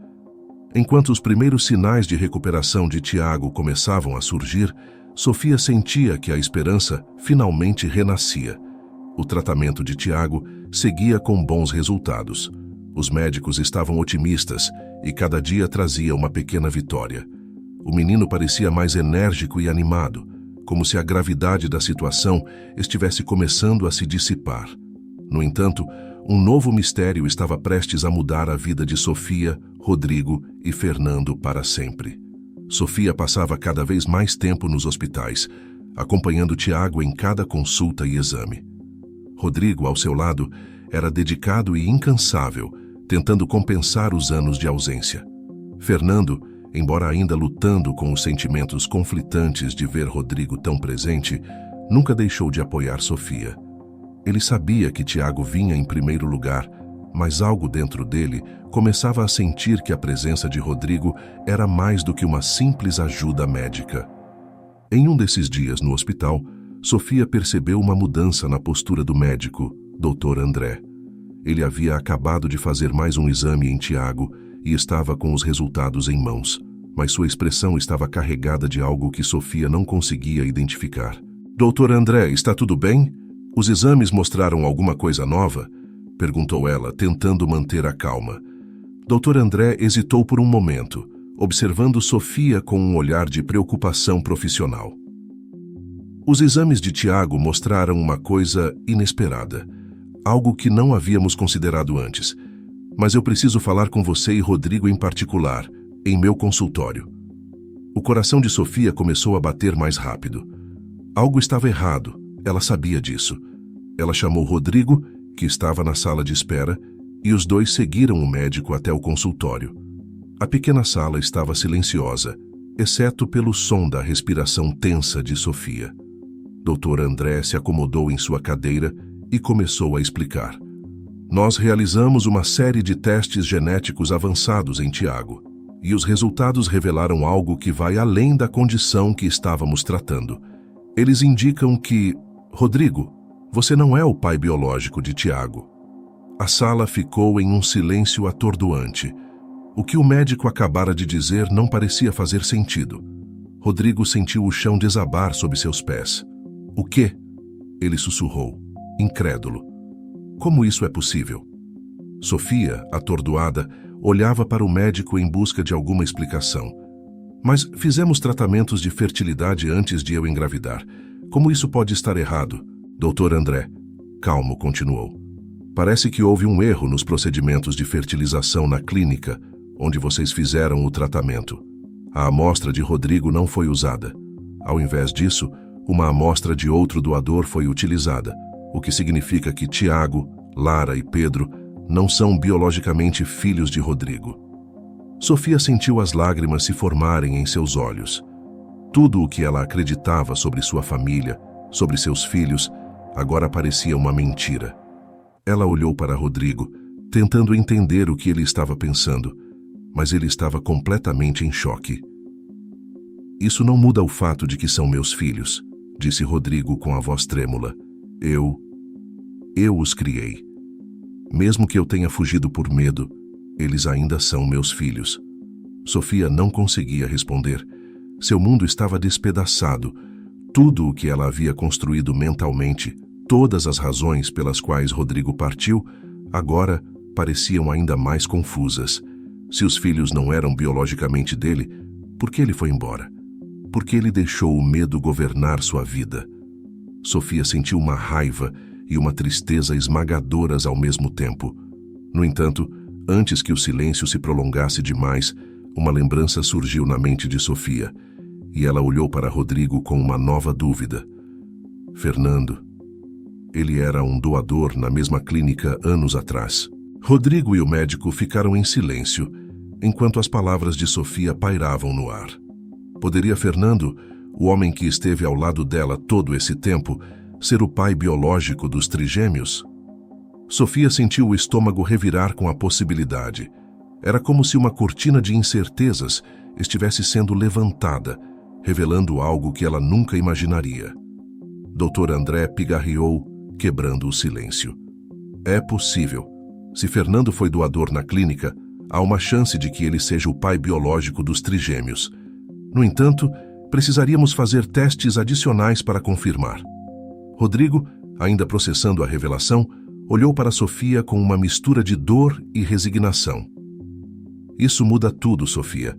Enquanto os primeiros sinais de recuperação de Tiago começavam a surgir, Sofia sentia que a esperança finalmente renascia. O tratamento de Tiago seguia com bons resultados. Os médicos estavam otimistas e cada dia trazia uma pequena vitória. O menino parecia mais enérgico e animado, como se a gravidade da situação estivesse começando a se dissipar. No entanto, um novo mistério estava prestes a mudar a vida de Sofia, Rodrigo e Fernando para sempre. Sofia passava cada vez mais tempo nos hospitais, acompanhando Tiago em cada consulta e exame. Rodrigo, ao seu lado, era dedicado e incansável, tentando compensar os anos de ausência. Fernando, embora ainda lutando com os sentimentos conflitantes de ver Rodrigo tão presente, nunca deixou de apoiar Sofia. Ele sabia que Tiago vinha em primeiro lugar, mas algo dentro dele começava a sentir que a presença de Rodrigo era mais do que uma simples ajuda médica. Em um desses dias no hospital, Sofia percebeu uma mudança na postura do médico, Dr. André. Ele havia acabado de fazer mais um exame em Tiago e estava com os resultados em mãos, mas sua expressão estava carregada de algo que Sofia não conseguia identificar. Dr. André, está tudo bem? Os exames mostraram alguma coisa nova? Perguntou ela, tentando manter a calma. Dr. André hesitou por um momento, observando Sofia com um olhar de preocupação profissional. Os exames de Tiago mostraram uma coisa inesperada, algo que não havíamos considerado antes. Mas eu preciso falar com você e Rodrigo em particular, em meu consultório. O coração de Sofia começou a bater mais rápido. Algo estava errado, ela sabia disso. Ela chamou Rodrigo, que estava na sala de espera, e os dois seguiram o médico até o consultório. A pequena sala estava silenciosa, exceto pelo som da respiração tensa de Sofia. Dr. André se acomodou em sua cadeira e começou a explicar. Nós realizamos uma série de testes genéticos avançados em Tiago, e os resultados revelaram algo que vai além da condição que estávamos tratando. Eles indicam que, Rodrigo, você não é o pai biológico de Tiago. A sala ficou em um silêncio atordoante. O que o médico acabara de dizer não parecia fazer sentido. Rodrigo sentiu o chão desabar sob seus pés. O quê? Ele sussurrou, incrédulo. Como isso é possível? Sofia, atordoada, olhava para o médico em busca de alguma explicação. Mas fizemos tratamentos de fertilidade antes de eu engravidar. Como isso pode estar errado? Dr. André, calmo, continuou. Parece que houve um erro nos procedimentos de fertilização na clínica, onde vocês fizeram o tratamento. A amostra de Rodrigo não foi usada. Ao invés disso, uma amostra de outro doador foi utilizada, o que significa que Tiago, Lara e Pedro não são biologicamente filhos de Rodrigo. Sofia sentiu as lágrimas se formarem em seus olhos. Tudo o que ela acreditava sobre sua família, sobre seus filhos, agora parecia uma mentira. Ela olhou para Rodrigo, tentando entender o que ele estava pensando, mas ele estava completamente em choque. Isso não muda o fato de que são meus filhos, disse Rodrigo com a voz trêmula. Eu os criei. Mesmo que eu tenha fugido por medo, eles ainda são meus filhos. Sofia não conseguia responder. Seu mundo estava despedaçado. Tudo o que ela havia construído mentalmente, todas as razões pelas quais Rodrigo partiu, agora pareciam ainda mais confusas. Se os filhos não eram biologicamente dele, por que ele foi embora? Por que ele deixou o medo governar sua vida? Sofia sentiu uma raiva e uma tristeza esmagadoras ao mesmo tempo. No entanto, antes que o silêncio se prolongasse demais, uma lembrança surgiu na mente de Sofia, e ela olhou para Rodrigo com uma nova dúvida. Fernando. Ele era um doador na mesma clínica anos atrás. Rodrigo e o médico ficaram em silêncio, enquanto as palavras de Sofia pairavam no ar. Poderia Fernando, o homem que esteve ao lado dela todo esse tempo, ser o pai biológico dos trigêmeos? Sofia sentiu o estômago revirar com a possibilidade. Era como se uma cortina de incertezas estivesse sendo levantada, revelando algo que ela nunca imaginaria. Dr. André pigarreou, quebrando o silêncio. É possível. Se Fernando foi doador na clínica, há uma chance de que ele seja o pai biológico dos trigêmeos. No entanto, precisaríamos fazer testes adicionais para confirmar. Rodrigo, ainda processando a revelação, olhou para Sofia com uma mistura de dor e resignação. Isso muda tudo, Sofia.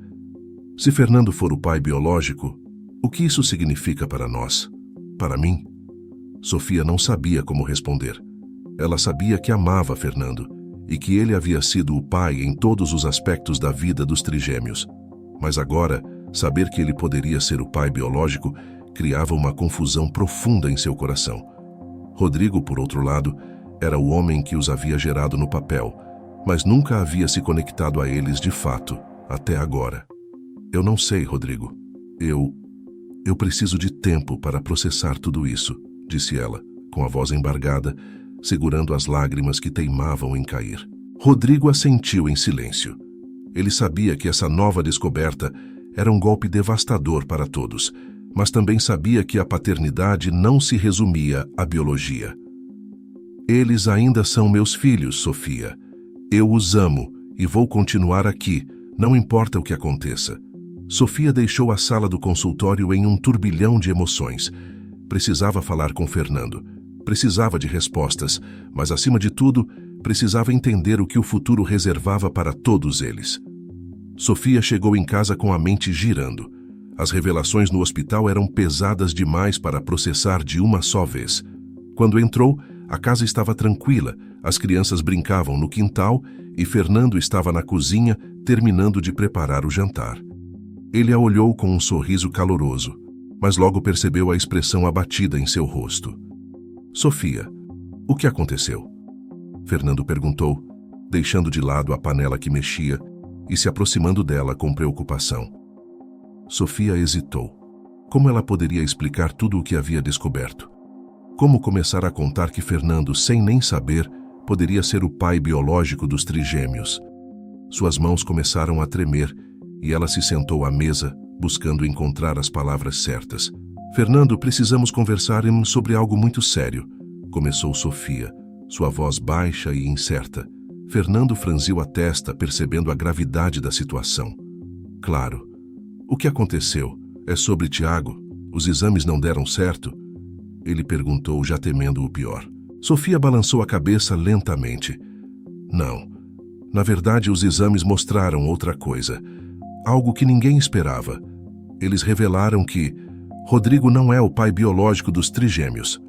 Se Fernando for o pai biológico, o que isso significa para nós? Para mim? Sofia não sabia como responder. Ela sabia que amava Fernando e que ele havia sido o pai em todos os aspectos da vida dos trigêmeos. Mas agora, saber que ele poderia ser o pai biológico criava uma confusão profunda em seu coração. Rodrigo, por outro lado, era o homem que os havia gerado no papel, mas nunca havia se conectado a eles de fato, até agora. Eu não sei, Rodrigo. Eu preciso de tempo para processar tudo isso, disse ela, com a voz embargada, segurando as lágrimas que teimavam em cair. Rodrigo assentiu em silêncio. Ele sabia que essa nova descoberta era um golpe devastador para todos, mas também sabia que a paternidade não se resumia à biologia. Eles ainda são meus filhos, Sofia. Eu os amo e vou continuar aqui, não importa o que aconteça. Sofia deixou a sala do consultório em um turbilhão de emoções. Precisava falar com Fernando. Precisava de respostas, mas acima de tudo, precisava entender o que o futuro reservava para todos eles. Sofia chegou em casa com a mente girando. As revelações no hospital eram pesadas demais para processar de uma só vez. Quando entrou, a casa estava tranquila, as crianças brincavam no quintal e Fernando estava na cozinha terminando de preparar o jantar. Ele a olhou com um sorriso caloroso, mas logo percebeu a expressão abatida em seu rosto. Sofia, o que aconteceu? Fernando perguntou, deixando de lado a panela que mexia e se aproximando dela com preocupação. Sofia hesitou. Como ela poderia explicar tudo o que havia descoberto? Como começar a contar que Fernando, sem nem saber, poderia ser o pai biológico dos trigêmeos? Suas mãos começaram a tremer e ela se sentou à mesa, buscando encontrar as palavras certas. Fernando, precisamos conversar sobre algo muito sério, começou Sofia, sua voz baixa e incerta. Fernando franziu a testa, percebendo a gravidade da situação. Claro. O que aconteceu? É sobre Tiago? Os exames não deram certo? Ele perguntou, já temendo o pior. Sofia balançou a cabeça lentamente. Não. Na verdade, os exames mostraram outra coisa. Algo que ninguém esperava. Eles revelaram que Rodrigo não é o pai biológico dos trigêmeos.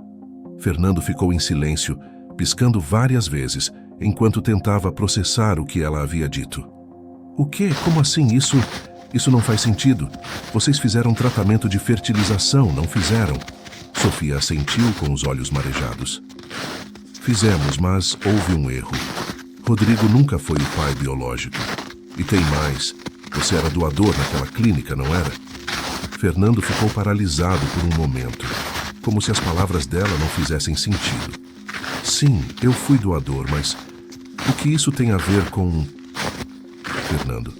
Fernando ficou em silêncio, piscando várias vezes, enquanto tentava processar o que ela havia dito. O quê? Como assim? Isso não faz sentido. Vocês fizeram tratamento de fertilização, não fizeram? Sofia assentiu com os olhos marejados. Fizemos, mas houve um erro. Rodrigo nunca foi o pai biológico. E tem mais. Você era doador naquela clínica, não era? Fernando ficou paralisado por um momento, como se as palavras dela não fizessem sentido. Sim, eu fui doador, mas o que isso tem a ver com... Fernando,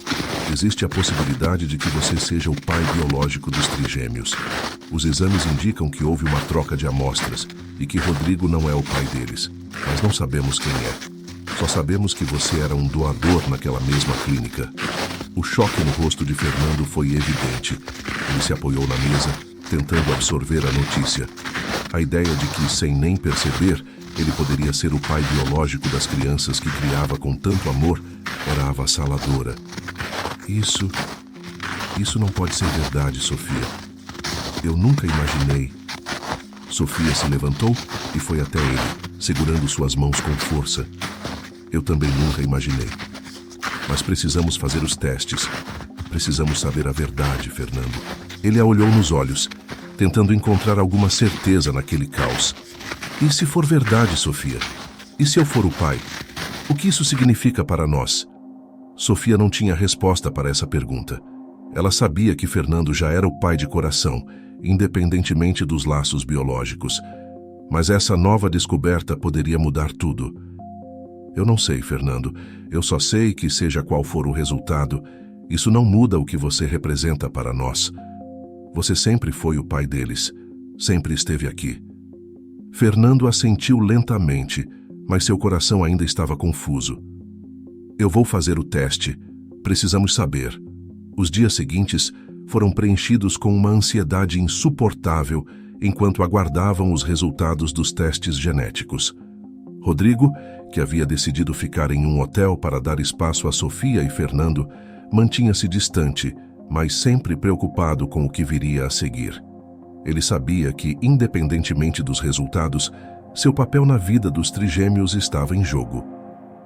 Existe a possibilidade de que você seja o pai biológico dos trigêmeos. Os exames indicam que houve uma troca de amostras e que Rodrigo não é o pai deles, mas não sabemos quem é. Só sabemos que você era um doador naquela mesma clínica. O choque no rosto de Fernando foi evidente. Ele se apoiou na mesa, tentando absorver a notícia. A ideia de que, sem nem perceber, ele poderia ser o pai biológico das crianças que criava com tanto amor era avassaladora. Isso não pode ser verdade, Sofia. Eu nunca imaginei. Sofia se levantou e foi até ele, segurando suas mãos com força. Eu também nunca imaginei. Mas precisamos fazer os testes. Precisamos saber a verdade, Fernando. Ele a olhou nos olhos, tentando encontrar alguma certeza naquele caos. E se for verdade, Sofia? E se eu for o pai? O que isso significa para nós? Sofia não tinha resposta para essa pergunta. Ela sabia que Fernando já era o pai de coração, independentemente dos laços biológicos. Mas essa nova descoberta poderia mudar tudo. Eu não sei, Fernando. Eu só sei que, seja qual for o resultado, isso não muda o que você representa para nós. Você sempre foi o pai deles. Sempre esteve aqui. Fernando assentiu lentamente, mas seu coração ainda estava confuso. Eu vou fazer o teste. Precisamos saber. Os dias seguintes foram preenchidos com uma ansiedade insuportável enquanto aguardavam os resultados dos testes genéticos. Rodrigo, que havia decidido ficar em um hotel para dar espaço a Sofia e Fernando, mantinha-se distante, mas sempre preocupado com o que viria a seguir. Ele sabia que, independentemente dos resultados, seu papel na vida dos trigêmeos estava em jogo.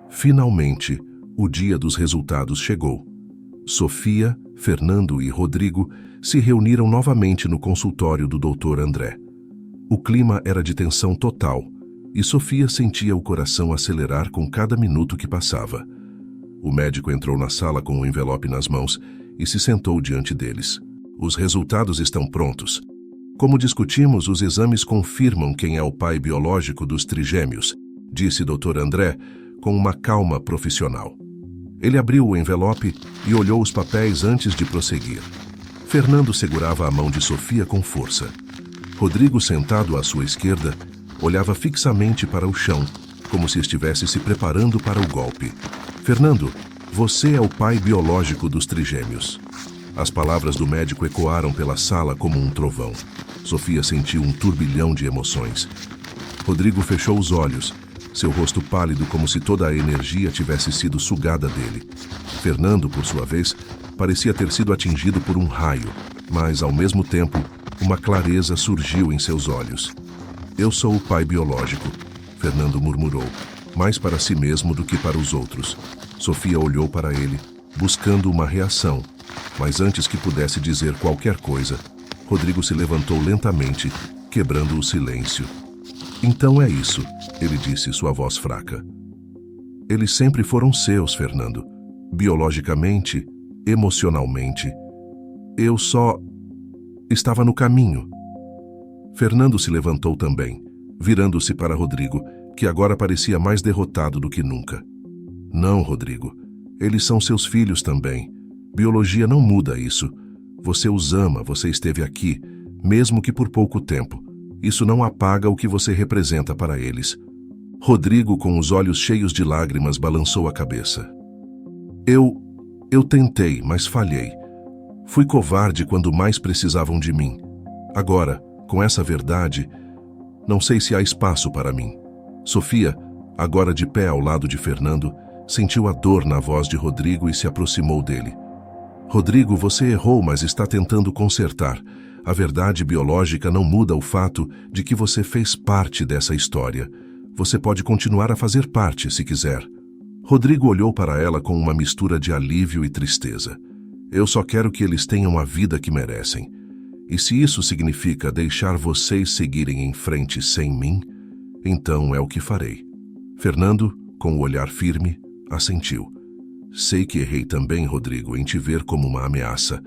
Finalmente, o dia dos resultados chegou. Sofia, Fernando e Rodrigo se reuniram novamente no consultório do Dr. André. O clima era de tensão total, e Sofia sentia o coração acelerar com cada minuto que passava. O médico entrou na sala com um envelope nas mãos e se sentou diante deles. Os resultados estão prontos. Como discutimos, os exames confirmam quem é o pai biológico dos trigêmeos, disse Dr. André com uma calma profissional. Ele abriu o envelope e olhou os papéis antes de prosseguir. Fernando segurava a mão de Sofia com força. Rodrigo, sentado à sua esquerda, olhava fixamente para o chão, como se estivesse se preparando para o golpe. Fernando, você é o pai biológico dos trigêmeos. As palavras do médico ecoaram pela sala como um trovão. Sofia sentiu um turbilhão de emoções. Rodrigo fechou os olhos, seu rosto pálido como se toda a energia tivesse sido sugada dele. Fernando, por sua vez, parecia ter sido atingido por um raio, mas, ao mesmo tempo, uma clareza surgiu em seus olhos. Eu sou o pai biológico, Fernando murmurou, mais para si mesmo do que para os outros. Sofia olhou para ele, buscando uma reação, mas antes que pudesse dizer qualquer coisa, Rodrigo se levantou lentamente, quebrando o silêncio. Então é isso, ele disse, sua voz fraca. Eles sempre foram seus, Fernando. Biologicamente, emocionalmente. Eu só estava no caminho. Fernando se levantou também, virando-se para Rodrigo, que agora parecia mais derrotado do que nunca. Não, Rodrigo. Eles são seus filhos também. Biologia não muda isso. Você os ama, você esteve aqui, mesmo que por pouco tempo. Isso não apaga o que você representa para eles. Rodrigo, com os olhos cheios de lágrimas, balançou a cabeça. Eu tentei, mas falhei. Fui covarde quando mais precisavam de mim. Agora, com essa verdade, não sei se há espaço para mim. Sofia, agora de pé ao lado de Fernando, sentiu a dor na voz de Rodrigo e se aproximou dele. Rodrigo, você errou, mas está tentando consertar. A verdade biológica não muda o fato de que você fez parte dessa história. Você pode continuar a fazer parte, se quiser. Rodrigo olhou para ela com uma mistura de alívio e tristeza. Eu só quero que eles tenham a vida que merecem. E se isso significa deixar vocês seguirem em frente sem mim, então é o que farei. Fernando, com o olhar firme, assentiu. Sei que errei também, Rodrigo, em te ver como uma ameaça,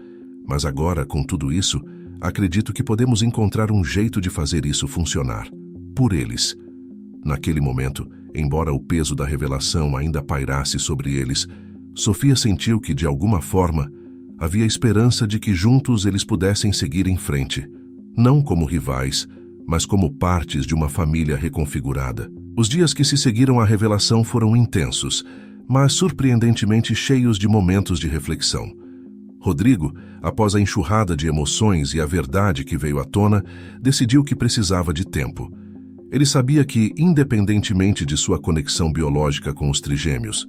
mas agora, com tudo isso, acredito que podemos encontrar um jeito de fazer isso funcionar. Por eles. Naquele momento, embora o peso da revelação ainda pairasse sobre eles, Sofia sentiu que, de alguma forma, havia esperança de que juntos eles pudessem seguir em frente, não como rivais, mas como partes de uma família reconfigurada. Os dias que se seguiram à revelação foram intensos, mas surpreendentemente cheios de momentos de reflexão. Rodrigo, após a enxurrada de emoções e a verdade que veio à tona, decidiu que precisava de tempo. Ele sabia que, independentemente de sua conexão biológica com os trigêmeos,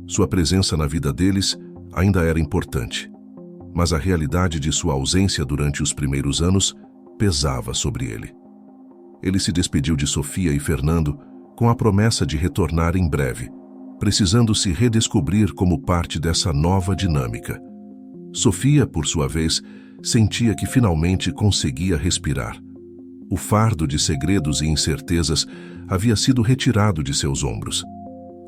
sua presença na vida deles ainda era importante. Mas a realidade de sua ausência durante os primeiros anos pesava sobre ele. Ele se despediu de Sofia e Fernando com a promessa de retornar em breve, precisando se redescobrir como parte dessa nova dinâmica. Sofia, por sua vez, sentia que finalmente conseguia respirar. O fardo de segredos e incertezas havia sido retirado de seus ombros.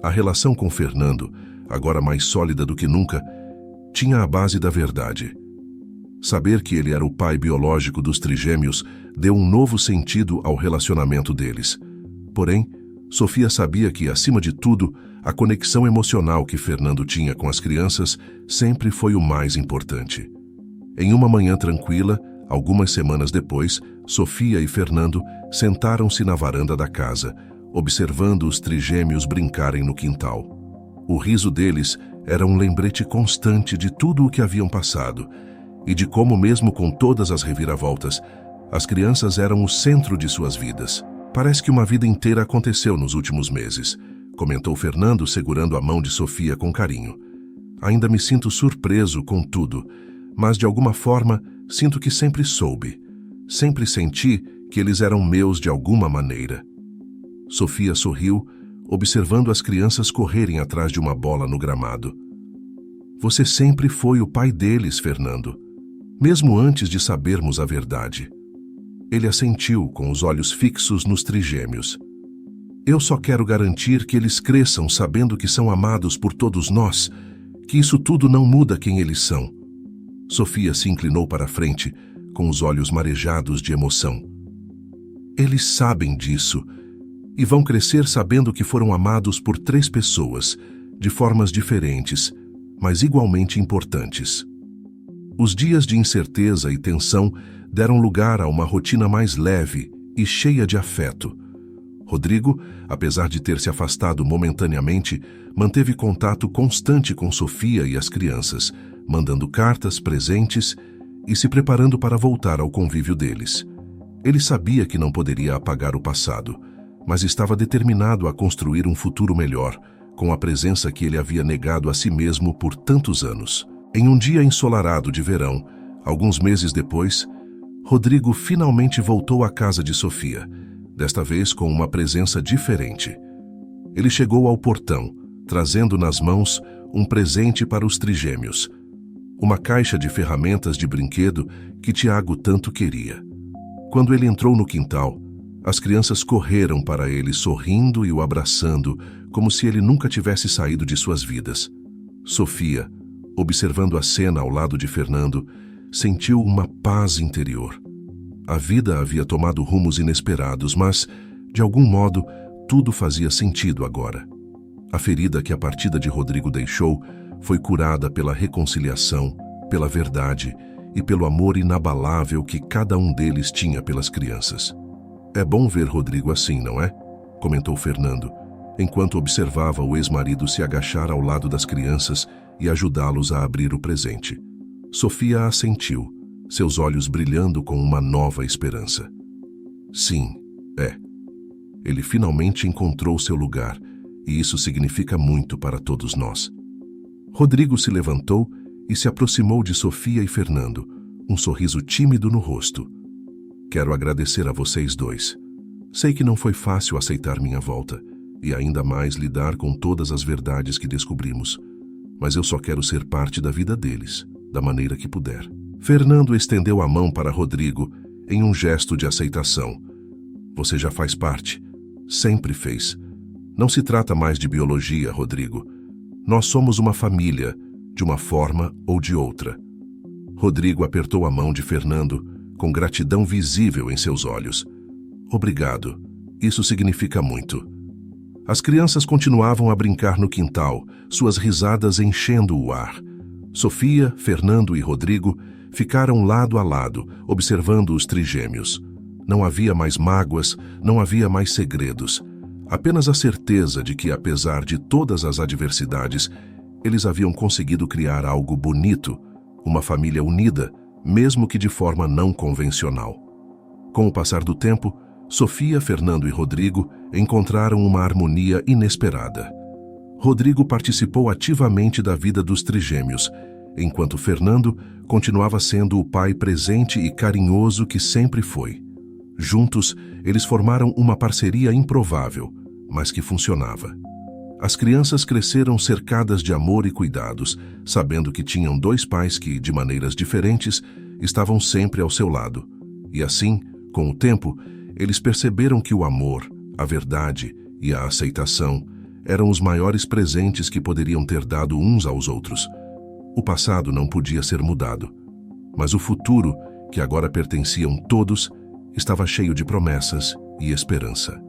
A relação com Fernando, agora mais sólida do que nunca, tinha a base da verdade. Saber que ele era o pai biológico dos trigêmeos deu um novo sentido ao relacionamento deles. Porém, Sofia sabia que, acima de tudo, a conexão emocional que Fernando tinha com as crianças sempre foi o mais importante. Em uma manhã tranquila, algumas semanas depois, Sofia e Fernando sentaram-se na varanda da casa, observando os trigêmeos brincarem no quintal. O riso deles era um lembrete constante de tudo o que haviam passado e de como, mesmo com todas as reviravoltas, as crianças eram o centro de suas vidas. Parece que uma vida inteira aconteceu nos últimos meses, comentou Fernando, segurando a mão de Sofia com carinho. Ainda me sinto surpreso com tudo, mas de alguma forma sinto que sempre soube. Sempre senti que eles eram meus de alguma maneira. Sofia sorriu, observando as crianças correrem atrás de uma bola no gramado. Você sempre foi o pai deles, Fernando, mesmo antes de sabermos a verdade. Ele assentiu, com os olhos fixos nos trigêmeos. Eu só quero garantir que eles cresçam sabendo que são amados por todos nós, que isso tudo não muda quem eles são. Sofia se inclinou para a frente, com os olhos marejados de emoção. Eles sabem disso, e vão crescer sabendo que foram amados por 3 pessoas, de formas diferentes, mas igualmente importantes. Os dias de incerteza e tensão deram lugar a uma rotina mais leve e cheia de afeto. Rodrigo, apesar de ter se afastado momentaneamente, manteve contato constante com Sofia e as crianças, mandando cartas, presentes e se preparando para voltar ao convívio deles. Ele sabia que não poderia apagar o passado, mas estava determinado a construir um futuro melhor, com a presença que ele havia negado a si mesmo por tantos anos. Em um dia ensolarado de verão, alguns meses depois, Rodrigo finalmente voltou à casa de Sofia, desta vez com uma presença diferente. Ele chegou ao portão, trazendo nas mãos um presente para os trigêmeos, uma caixa de ferramentas de brinquedo que Tiago tanto queria. Quando ele entrou no quintal, as crianças correram para ele sorrindo e o abraçando, como se ele nunca tivesse saído de suas vidas. Sofia, observando a cena ao lado de Fernando, sentiu uma paz interior. A vida havia tomado rumos inesperados, mas, de algum modo, tudo fazia sentido agora. A ferida que a partida de Rodrigo deixou foi curada pela reconciliação, pela verdade e pelo amor inabalável que cada um deles tinha pelas crianças. É bom ver Rodrigo assim, não é? Comentou Fernando, enquanto observava o ex-marido se agachar ao lado das crianças e ajudá-los a abrir o presente. Sofia assentiu, seus olhos brilhando com uma nova esperança. Sim, é. Ele finalmente encontrou seu lugar, e isso significa muito para todos nós. Rodrigo se levantou e se aproximou de Sofia e Fernando, um sorriso tímido no rosto. Quero agradecer a vocês dois. Sei que não foi fácil aceitar minha volta, e ainda mais lidar com todas as verdades que descobrimos. Mas eu só quero ser parte da vida deles, da maneira que puder. Fernando estendeu a mão para Rodrigo em um gesto de aceitação. Você já faz parte. Sempre fez. Não se trata mais de biologia, Rodrigo. Nós somos uma família, de uma forma ou de outra. Rodrigo apertou a mão de Fernando, com gratidão visível em seus olhos. Obrigado. Isso significa muito. As crianças continuavam a brincar no quintal, suas risadas enchendo o ar. Sofia, Fernando e Rodrigo ficaram lado a lado, observando os trigêmeos. Não havia mais mágoas, não havia mais segredos. Apenas a certeza de que, apesar de todas as adversidades, eles haviam conseguido criar algo bonito, uma família unida, mesmo que de forma não convencional. Com o passar do tempo, Sofia, Fernando e Rodrigo encontraram uma harmonia inesperada. Rodrigo participou ativamente da vida dos trigêmeos, enquanto Fernando continuava sendo o pai presente e carinhoso que sempre foi. Juntos, eles formaram uma parceria improvável, mas que funcionava. As crianças cresceram cercadas de amor e cuidados, sabendo que tinham dois pais que, de maneiras diferentes, estavam sempre ao seu lado. E assim, com o tempo, eles perceberam que o amor, a verdade e a aceitação eram os maiores presentes que poderiam ter dado uns aos outros. O passado não podia ser mudado, mas o futuro, que agora pertenciam todos, estava cheio de promessas e esperança.